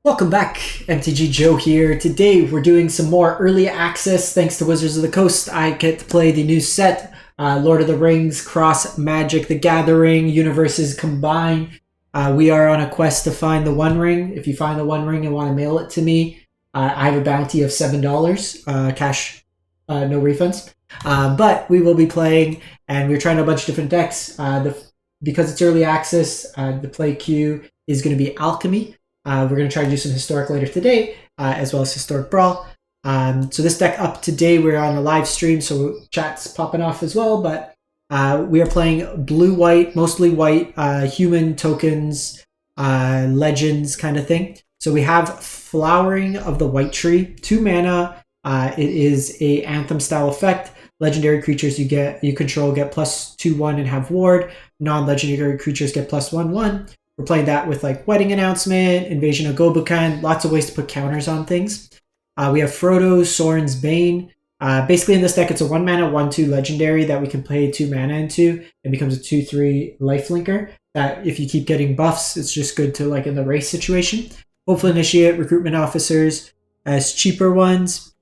Welcome back, MTG Joe here. Today we're doing some more early access thanks to Wizards of the Coast. I get to play the new set, Lord of the Rings, Cross Magic the Gathering, Universes Combine. We are on a quest to find the One Ring. If you find the One Ring and want to mail it to me, I have a bounty of $7, cash, no refunds. But we will be playing, and we're trying a bunch of different decks. Because it's early access, the play queue is going to be Alchemy. We're going to try to do some Historic later today, as well as Historic Brawl. So this deck up today, we're on a live stream, so chat's popping off as well. But we are playing blue-white, mostly white, human tokens, legends kind of thing. So we have Flowering of the White Tree, 2 mana. It is a Anthem style effect. Legendary creatures you control get +2/1 and have Ward. Non-legendary creatures get +1/1. We're playing that with like Wedding Announcement, Invasion of Gobakhan, lots of ways to put counters on things. We have Frodo, Sauron's Bane. Basically in this deck, it's a 1 mana, 1/2 legendary that we can play 2 mana into. It becomes a 2/3 lifelinker that if you keep getting buffs, it's just good to like in the race situation. Hopefully Initiate, Recruitment Officers as cheaper ones.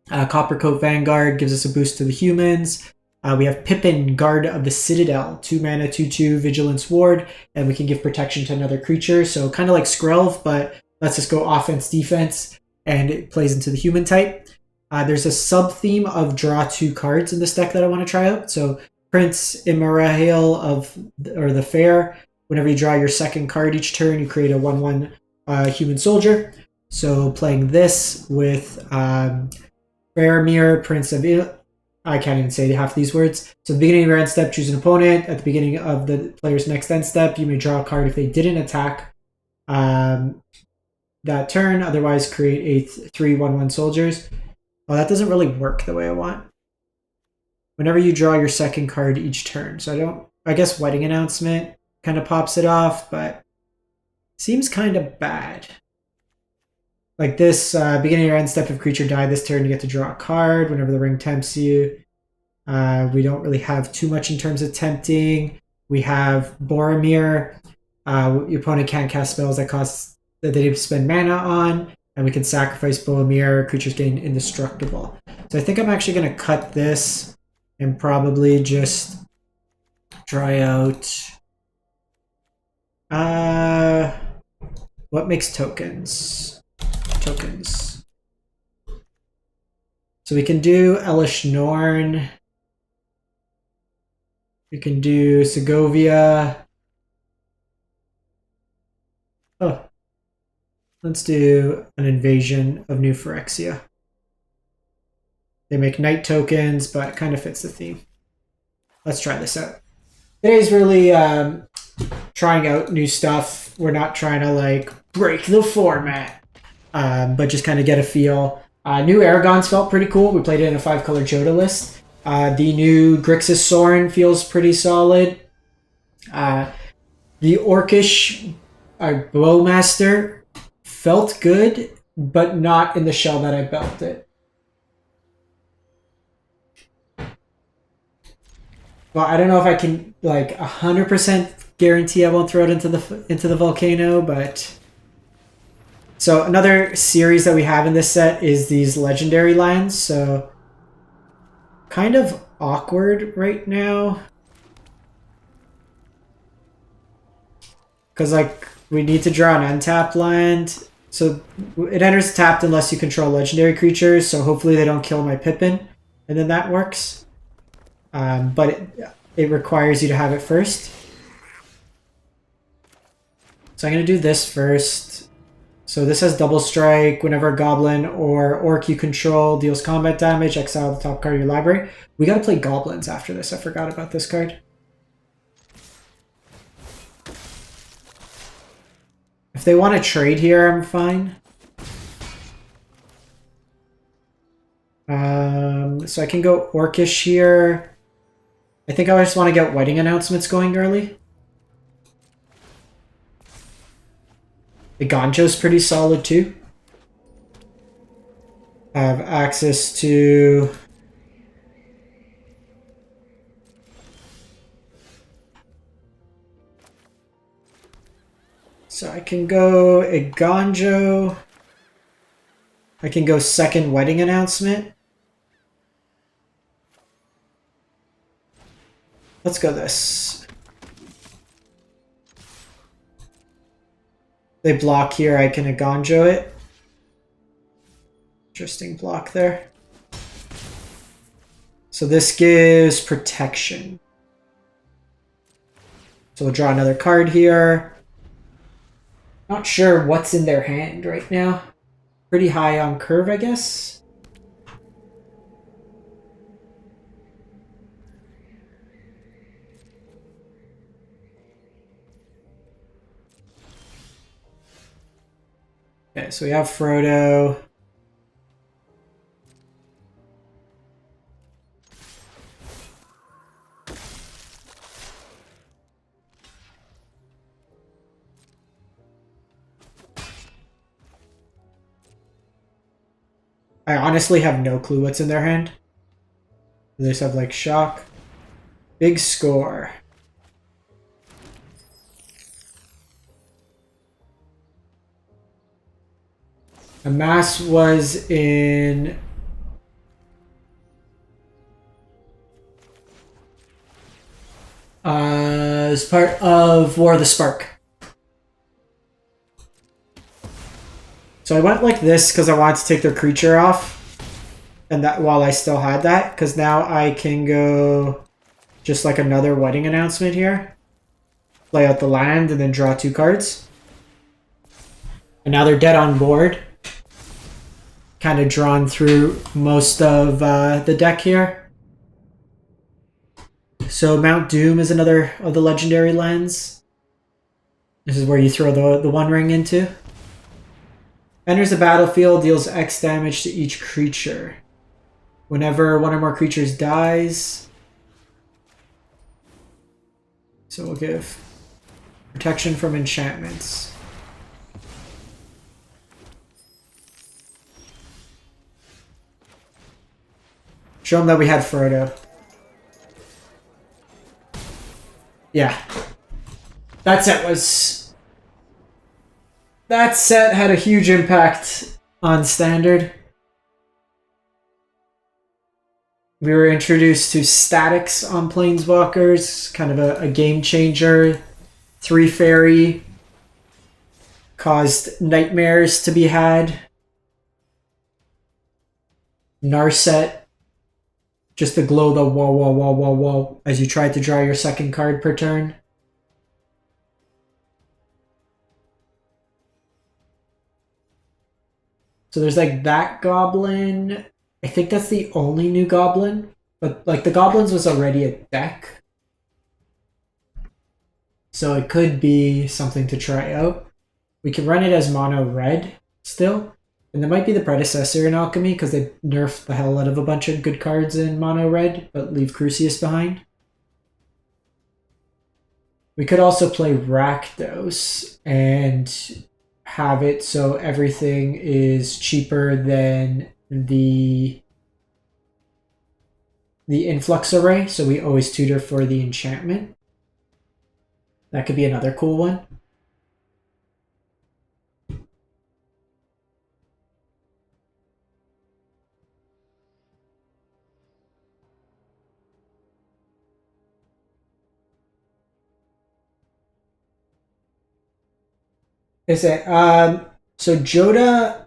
Coppercoat Vanguard gives us a boost to the humans. We have Pippin, Guard of the Citadel, 2 mana, 2/2 Vigilance Ward, and we can give protection to another creature. So kind of like Skrelv, but let's just go offense, defense, and it plays into the human type. There's a sub-theme of draw 2 cards in this deck that I want to try out. So Prince Imrahil or the Fair, whenever you draw your second card each turn, you create a 1/1 human soldier. So playing this with Faramir, Prince of I can't even say half these words. So at the beginning of your end step, choose an opponent. At the beginning of the player's next end step, you may draw a card if they didn't attack that turn. Otherwise, create a 3/1/1 soldiers. Well, that doesn't really work the way I want. Whenever you draw your second card each turn. So I guess Wedding Announcement kind of pops it off, but seems kind of bad. Like this, beginning of your end step, if creature died this turn, you get to draw a card whenever the ring tempts you. We don't really have too much in terms of tempting. We have Boromir. Your opponent can't cast spells that they need to spend mana on. And we can sacrifice Boromir. Creatures gain indestructible. So I think I'm actually going to cut this and probably just try out... what makes tokens? So we can do Elish Norn. We can do Segovia. Oh. Let's do an Invasion of New Phyrexia. They make night tokens, but it kind of fits the theme. Let's try this out. Today's really trying out new stuff. We're not trying to like break the format. But just kind of get a feel. New Aragons felt pretty cool. We played it in a 5-color Joda list. The new Grixis Sorin feels pretty solid. The Orcish Bowmaster felt good, but not in the shell that I built it. Well, I don't know if I can like 100% guarantee I won't throw it into the volcano, but... So another series that we have in this set is these legendary lands. So kind of awkward right now. Because like we need to draw an untapped land. So it enters tapped unless you control legendary creatures. So hopefully they don't kill my Pippin. And then that works. But it requires you to have it first. So I'm going to do this first. So this has double strike. Whenever a goblin or orc you control deals combat damage, exile the top card of your library. We gotta play goblins after this. I forgot about this card. If they want to trade here, I'm fine. So I can go orcish here. I think I just want to get Wedding Announcements going early. Eiganjo's pretty solid too. I have access to So I can go Eiganjo. I can go second wedding announcement. Let's go this. They block here, I can Eiganjo it. Interesting block there. So this gives protection. So we'll draw another card here. Not sure what's in their hand right now. Pretty high on curve, I guess. Okay, so we have Frodo. I honestly have no clue what's in their hand. They just have like shock. Big score. Amass was in as part of War of the Spark. So I went like this because I wanted to take their creature off, and that while I still had that, because now I can go just like another wedding announcement here, play out the land, and then draw 2 cards. And now they're dead on board. Kind of drawn through most of the deck here. So Mount Doom is another of the legendary lands. This is where you throw the One Ring into. Enters the battlefield, deals X damage to each creature. Whenever one or more creatures dies. So we'll give protection from enchantments. Show them that we had Frodo. Yeah. That set had a huge impact on Standard. We were introduced to statics on Planeswalkers, kind of a game changer. 3 fairy caused nightmares to be had. Narset, just to glow the whoa as you tried to draw your second card per turn. So there's like that goblin. I think that's the only new goblin. But like the goblins was already a deck. So it could be something to try out. We can run it as mono red still. And that might be the predecessor in Alchemy because they nerfed the hell out of a bunch of good cards in mono red, but leave Crucius behind. We could also play Rakdos and have it so everything is cheaper than the influx array, so we always tutor for the enchantment. That could be another cool one. Is it so Joda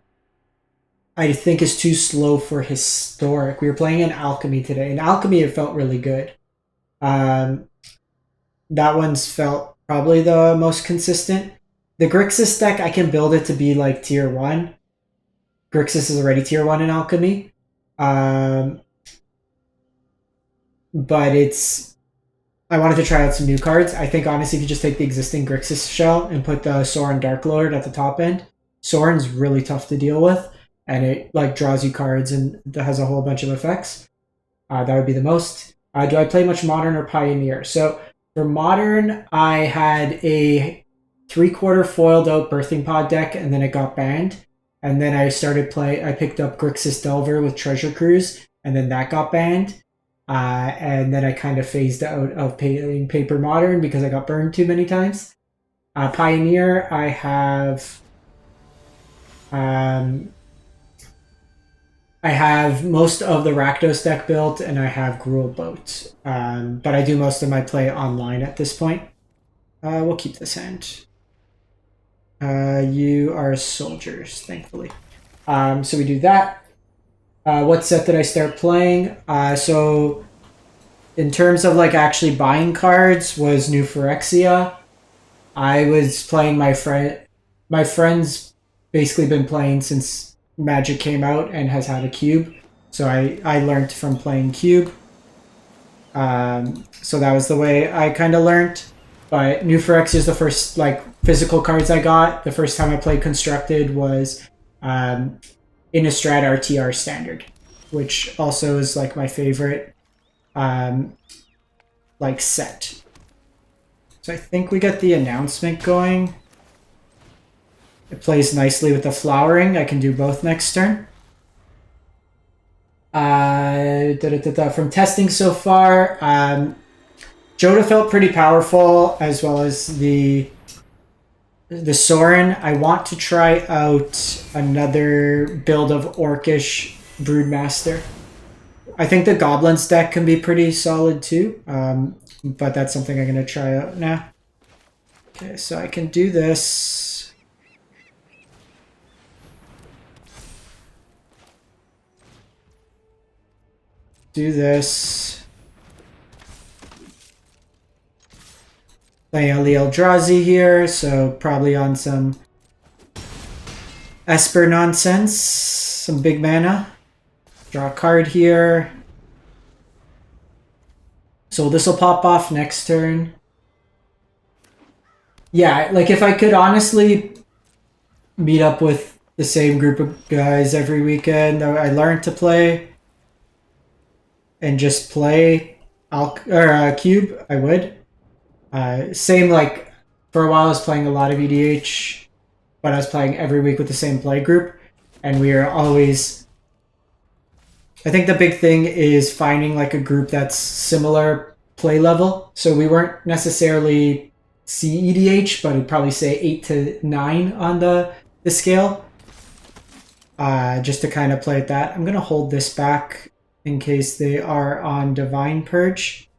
I think is too slow for historic. We were playing in Alchemy today. In Alchemy it felt really good. That one's felt probably the most consistent. The Grixis deck, I can build it to be like tier 1. Grixis is already tier 1 in Alchemy. But I wanted to try out some new cards. I think honestly if you just take the existing Grixis shell and put the Sauron Dark Lord at the top end, Sauron's really tough to deal with, and it like draws you cards and has a whole bunch of effects. That would be the most. Do I play much Modern or Pioneer? So for Modern, I had a 3/4 foiled out Birthing Pod deck, and then it got banned. And then I picked up Grixis Delver with Treasure Cruise, and then that got banned. And then I kind of phased out of playing Paper Modern because I got burned too many times. Pioneer, I have most of the Rakdos deck built, and I have Gruul Boat. But I do most of my play online at this point. We'll keep this hand. You are soldiers, thankfully. So we do that. What set did I start playing? So in terms of like actually buying cards was New Phyrexia. I was playing my friend's basically been playing since Magic came out and has had a cube. So I learned from playing cube. So that was the way I kind of learned. But New Phyrexia is the first like physical cards I got. The first time I played Constructed was Innistrad RTR Standard, which also is like my favorite like set. So I think we got the announcement going. It plays nicely with the flowering. I can do both next turn. From testing so far, Joda felt pretty powerful, as well as the Sauron. I want to try out another build of Orcish Broodmaster. I think the Goblins deck can be pretty solid too, but that's something I'm going to try out now. Okay, so I can do this. Do this. Playing Ali Eldrazi here, so probably on some Esper nonsense. Some big mana. Draw a card here. So this will pop off next turn. Yeah, like if I could honestly meet up with the same group of guys every weekend, I learned to play and just play Cube, I would. Same, like, for a while I was playing a lot of EDH, but I was playing every week with the same play group, and we are always... I think the big thing is finding, like, a group that's similar play level. So we weren't necessarily CEDH, but I'd probably say 8 to 9 on the scale, just to kind of play at that. I'm going to hold this back in case they are on Divine Purge.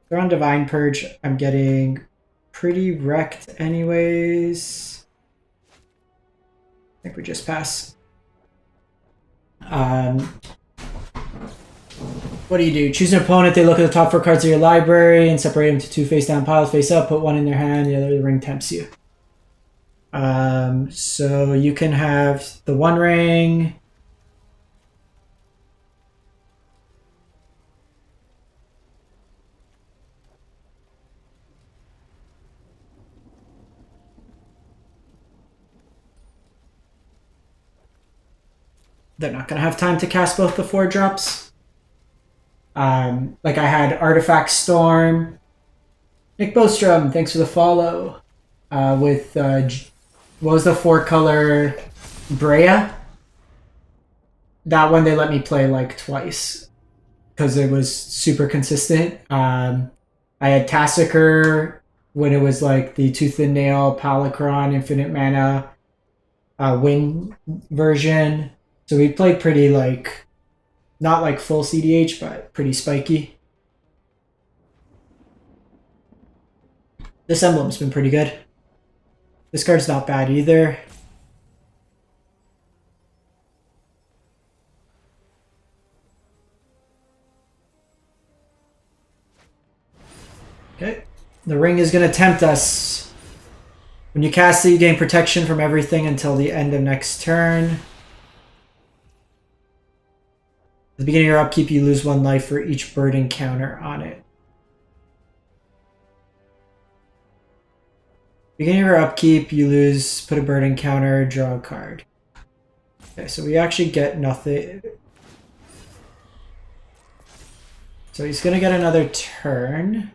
If they're on Divine Purge, I'm getting pretty wrecked anyways. I think we just pass. What do? Choose an opponent, they look at the top 4 cards of your library and separate them to 2 face-down piles, face-up, put one in their hand, the other ring tempts you. So you can have the 1 ring... They're not going to have time to cast both the 4 drops. Like I had Artifact Storm. Nick Bostrom, thanks for the follow. With, what was the 4-color Brea? That one they let me play like twice because it was super consistent. I had Tassiker when it was like the Tooth and Nail, Palicron, Infinite Mana, Wing version. So we played pretty like, not like full CDH, but pretty spiky. This emblem's been pretty good. This card's not bad either. Okay. The ring is going to tempt us. When you cast it, you gain protection from everything until the end of next turn. At the beginning of your upkeep, you lose 1 life for each bird encounter on it. Beginning of your upkeep, you lose, put a bird encounter, draw a card. Okay, so we actually get nothing. So he's going to get another turn.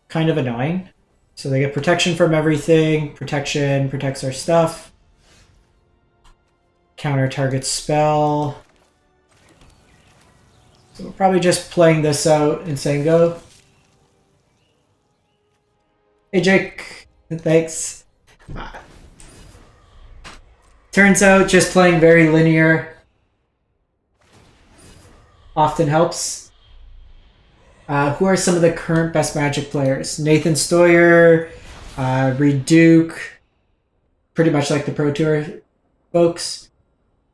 Kind of annoying. So they get protection from everything. Protection protects our stuff. Counter target spell. So we're probably just playing this out and saying go. Hey Jake, thanks. Turns out just playing very linear often helps. Who are some of the current best Magic players? Nathan Stoyer, Reed Duke, pretty much like the Pro Tour folks.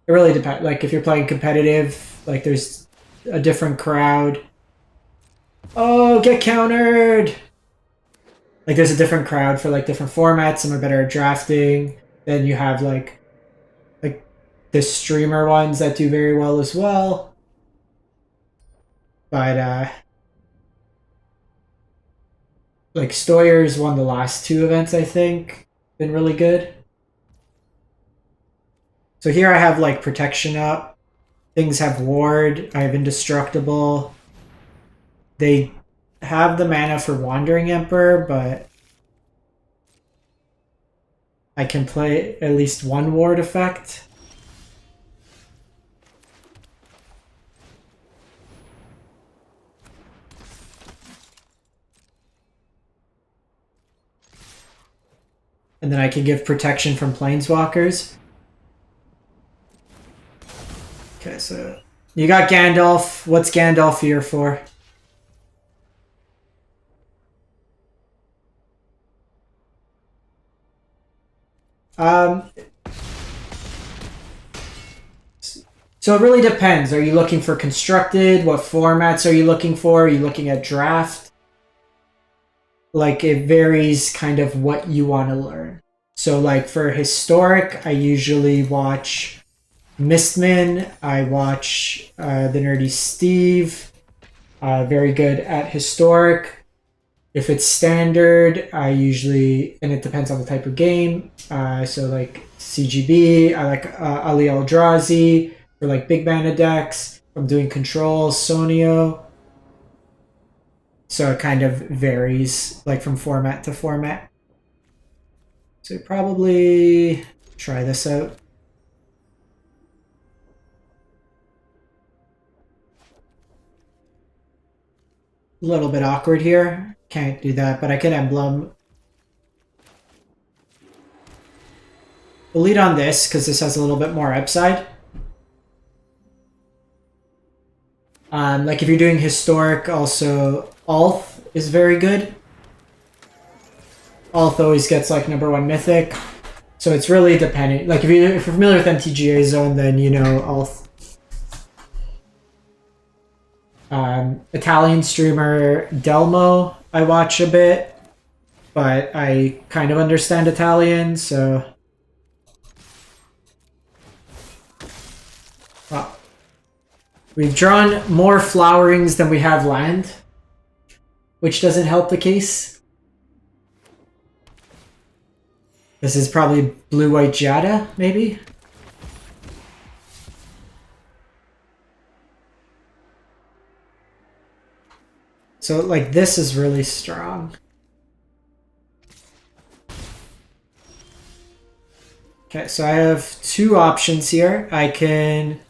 It really depends. Like if you're playing competitive, like there's a different crowd. Oh, get countered! Like there's a different crowd for like different formats. Some are better at drafting. Then you have like the streamer ones that do very well as well. But like Stoyer's won the last 2 events, I think. Been really good. So here I have like protection up. Things have ward. I have indestructible. They have the mana for Wandering Emperor, but I can play at least 1 ward effect. And then I can give protection from Planeswalkers. Okay, so you got Gandalf. What's Gandalf here for? So it really depends. Are you looking for constructed? What formats are you looking for? Are you looking at draft? Like it varies kind of what you want to learn. So like for historic, I usually watch Mistman. I watch the Nerdy Steve. Very good at historic. If it's standard, I usually, and it depends on the type of game. So like CGB, I like Ali Eldrazi for like big mana decks. I'm doing control, Sonio. So it kind of varies like from format to format. So probably try this out. A little bit awkward here. Can't do that, but I can emblem. We'll lead on this because this has a little bit more upside. Like if you're doing historic, also Alth is very good. Alth always gets like #1 mythic. So it's really dependent. Like if you're familiar with MTGA Zone, then you know Alth. Italian streamer Delmo I watch a bit, but I kind of understand Italian, so... Wow. We've drawn more flowerings than we have land, which doesn't help the case. This is probably blue-white Jada, maybe? So, like, this is really strong. Okay, so I have 2 options here. I can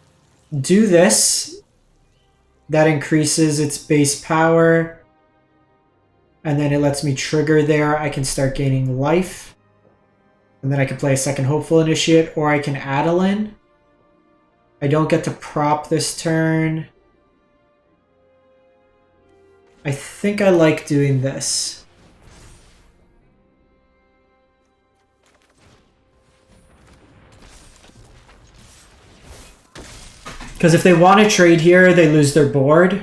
do this. That increases its base power. And then it lets me trigger there. I can start gaining life. And then I can play a second Hopeful Initiate, or I can Adeline. I don't get to prop this turn. I think I like doing this. Because if they want to trade here, they lose their board.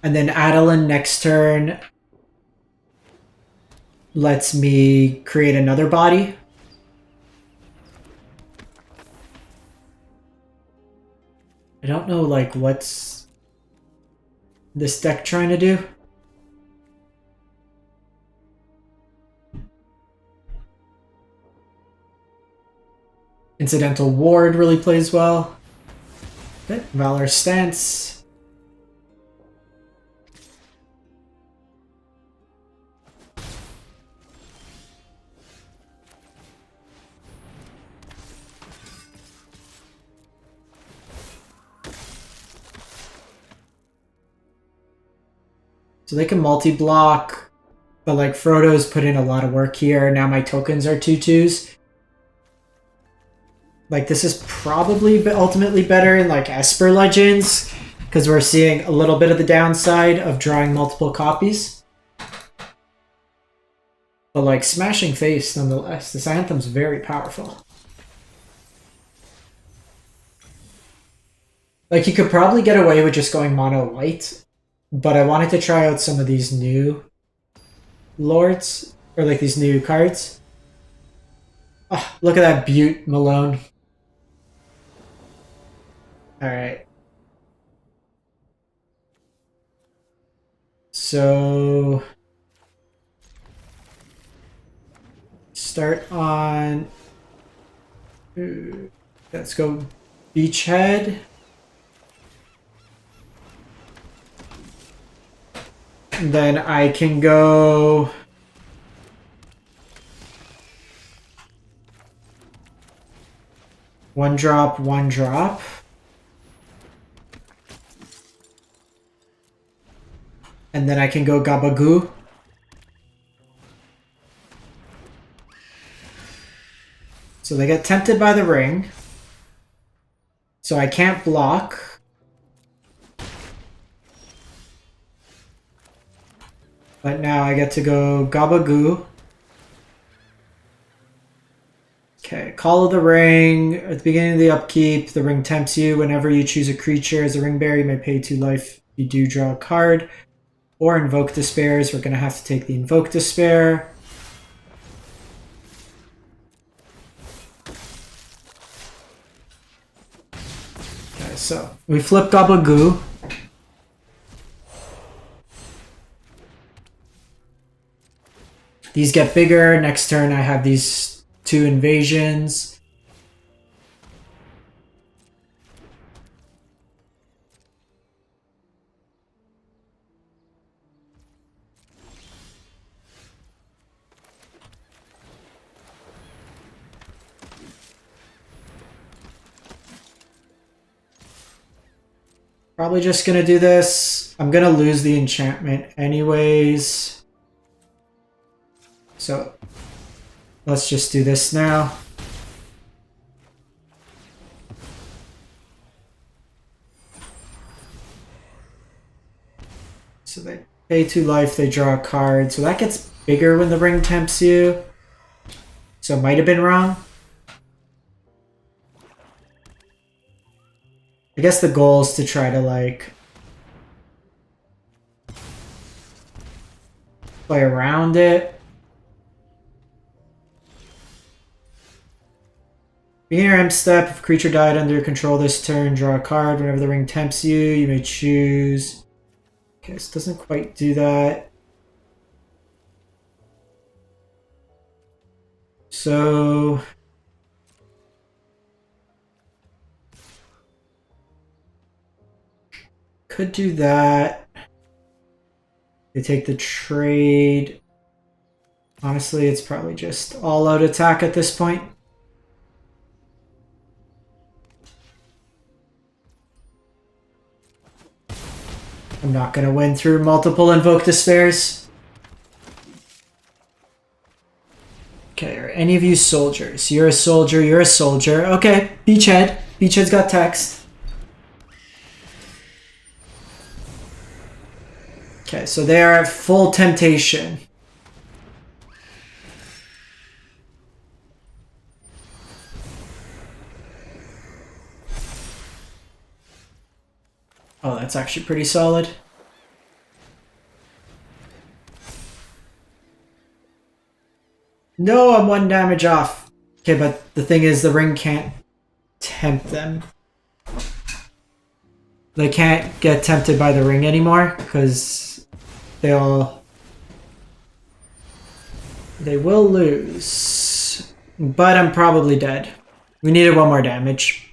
And then Adeline next turn lets me create another body. I don't know, like, what's this deck trying to do? Incidental Ward really plays well. Okay, Valor Stance. So they can multi-block, but like Frodo's put in a lot of work here. Now my tokens are 2/2s. Like this is probably ultimately better in like Esper Legends, because we're seeing a little bit of the downside of drawing multiple copies. But like Smashing Face nonetheless, this Anthem's very powerful. Like you could probably get away with just going mono white, but I wanted to try out some of these new lords, or like these new cards. Oh, look at that beaut, Malone. Alright. So start on, let's go Beachhead. And then I can go one drop, one drop. And then I can go Gabagoo. So they get tempted by the ring. So I can't block. But now I get to go Gabagoo. Okay, Call of the Ring. At the beginning of the upkeep, the ring tempts you. Whenever you choose a creature as a ring bearer, you may pay 2 life. You do draw a card. Or Invoke Despairs. We're going to have to take the Invoke Despair. Okay, so we flip Gabagoo. These get bigger. Next turn I have these 2 invasions. Probably just gonna do this. I'm gonna lose the enchantment anyways. So let's just do this now. So they pay 2 life, they draw a card. So that gets bigger when the ring tempts you. So it might have been wrong. I guess the goal is to try to like play around it. Beginner M step, if a creature died under your control this turn, draw a card. Whenever the ring tempts you, you may choose. Okay, this doesn't quite do that. So could do that. They take the trade. Honestly, it's probably just all-out attack at this point. I'm not going to win through multiple Invoke Despairs. Okay, are any of you soldiers? You're a soldier, you're a soldier. Okay, Beachhead. Beachhead's got text. Okay, so they are at full temptation. Oh, that's actually pretty solid. No, I'm 1 damage off. Okay, but the thing is the ring can't tempt them. They can't get tempted by the ring anymore because they will lose. But I'm probably dead. We needed 1 more damage.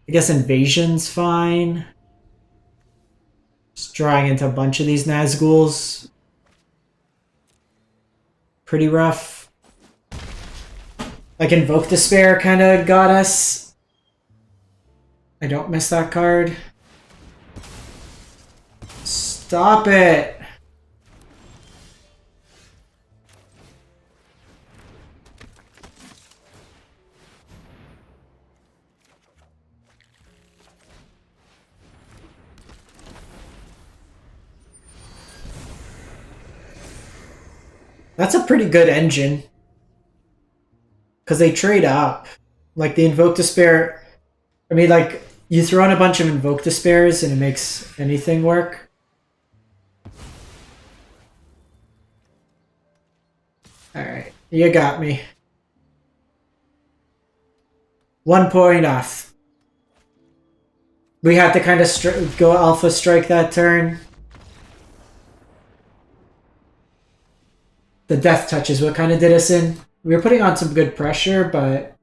I guess Invasion's fine. Just drawing into a bunch of these Nazguls. Pretty rough. Like Invoke Despair kind of got us. I don't miss that card. Let's Stop it! That's a pretty good engine. Because they trade up. Like the Invoke Despair... I mean, like, you throw in a bunch of Invoke Despairs and it makes anything work. Alright, you got me. 1 point off. We had to kind of go Alpha Strike that turn. The Death Touch is what kind of did us in. We were putting on some good pressure, but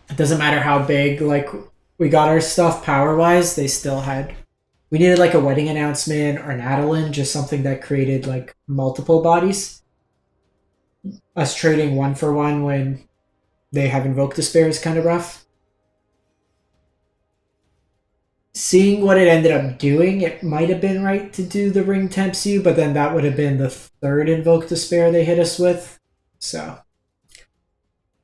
it doesn't matter how big, like, we got our stuff power-wise, they still had... We needed, like, a wedding announcement or an Adeline, just something that created, like, multiple bodies. Us trading 1-for-1 when they have Invoke Despair is kind of rough. Seeing what it ended up doing, it might have been right to do the Ring Tempts You, but then that would have been the third Invoke Despair they hit us with. So,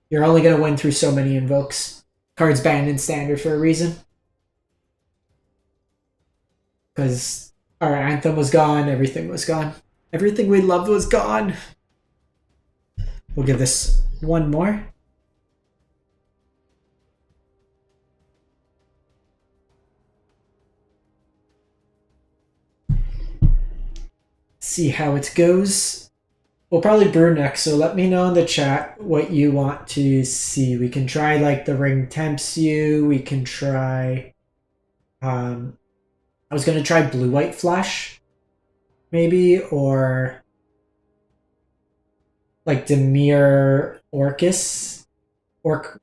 you're only going to win through so many Invokes. Cards banned in Standard for a reason. Because our Anthem was gone, everything was gone. Everything we loved was gone. We'll give this one more. See how it goes. We'll probably brew next, so let me know in the chat what you want to see. We can try like the Ring Tempts You. We can try... I was going to try Blue-White Flash, maybe, or like Demir Orcus, Orc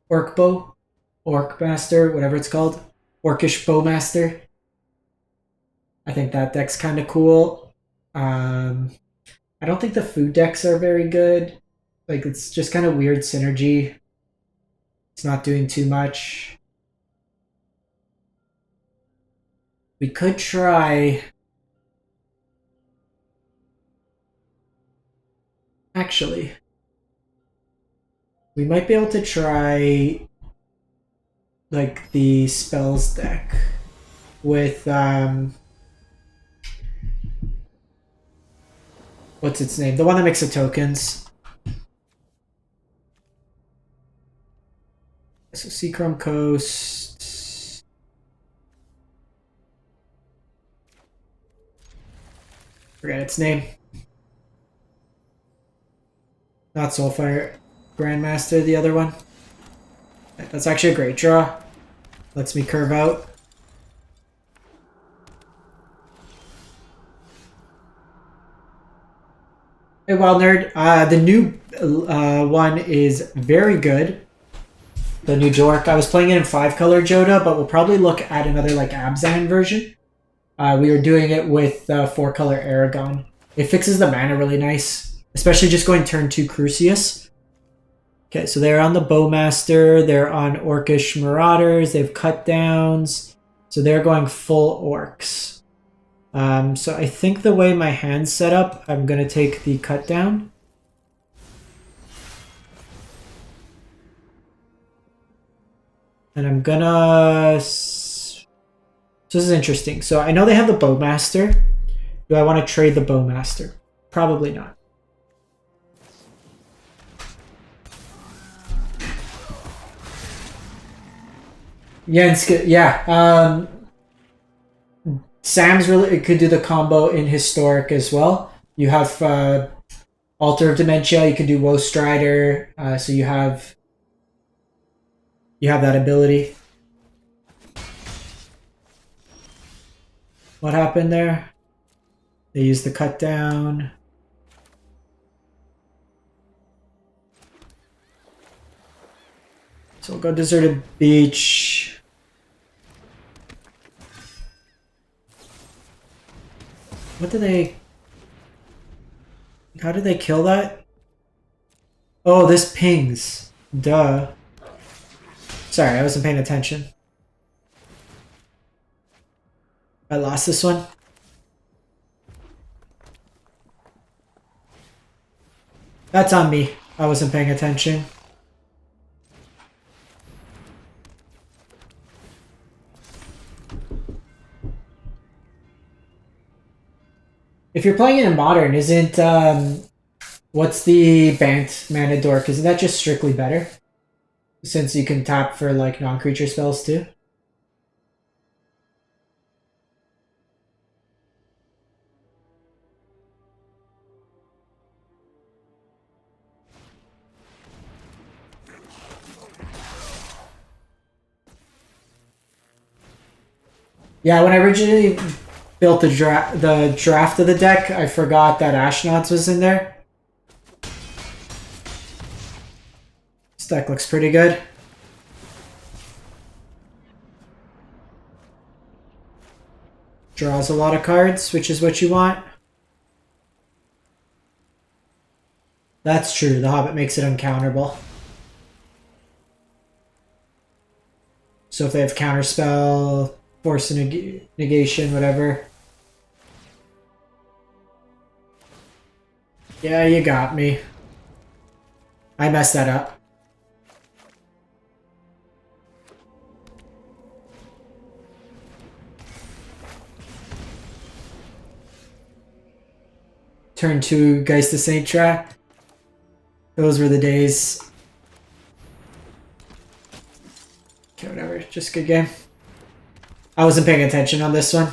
Master, whatever it's called. Orcish Bowmaster. I think that deck's kind of cool. I don't think the food decks are very good. Like, it's just kind of weird synergy. It's not doing too much. We could try... Actually, we might be able to try like the spells deck with what's its name? The one that makes the tokens. So Seachrome Coast. Forget its name. Not Soulfire Grandmaster, the other one. That's actually a great draw. Lets me curve out. Hey, Wild Nerd. The new one is very good. The new Jork. I was playing it in 5-color Joda, but we'll probably look at another like Abzan version. We were doing it with 4-color Aragon. It fixes the mana really nice. Especially just going turn 2 Crucius. Okay, so they're on the Bowmaster. They're on Orcish Marauders. They have cut downs. So they're going full Orcs. So I think the way my hand's set up, I'm going to take the cut down. And I'm going to... So this is interesting. So I know they have the Bowmaster. Do I want to trade the Bowmaster? Probably not. Yeah. Sam's really could do the combo in Historic as well. You have Altar of Dementia. You can do Woe Strider. So you have that ability. What happened there? They used the cut down. So we'll go Deserted Beach. What did they... How did they kill that? Oh, this pings. Duh. Sorry, I wasn't paying attention. I lost this one. That's on me. I wasn't paying attention. If you're playing it in Modern, isn't, what's the Bant Mana Dork? Isn't that just strictly better? Since you can tap for, like, non-creature spells, too? Yeah, when I originally built the draft of the deck, I forgot that Ashnod's was in there. This deck looks pretty good. Draws a lot of cards, which is what you want. That's true, the Hobbit makes it uncounterable. So if they have counterspell, force negation, whatever. Yeah, you got me. I messed that up. Turn 2 Geist to Saint Track. Those were the days. Okay, whatever. Just good game. I wasn't paying attention on this one.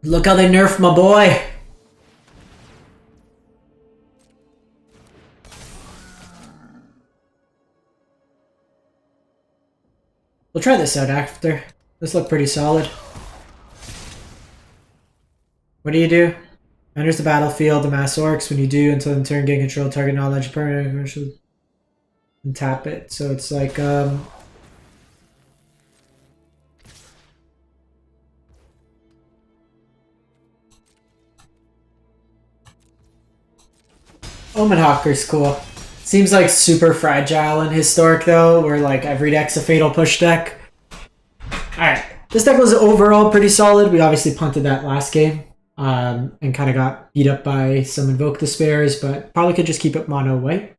Look how they nerfed my boy. We'll try this out after. This looked pretty solid. What do? Enters the battlefield, the mass orcs. When you do, until in turn, gain control, target knowledge, permanent commercial, and tap it. So it's like, Omen Hawker's cool. Seems like super fragile in Historic though, where like every deck's a Fatal Push deck. Alright, this deck was overall pretty solid. We obviously punted that last game. And kind of got beat up by some Invoke Despairs, but probably could just keep it mono white.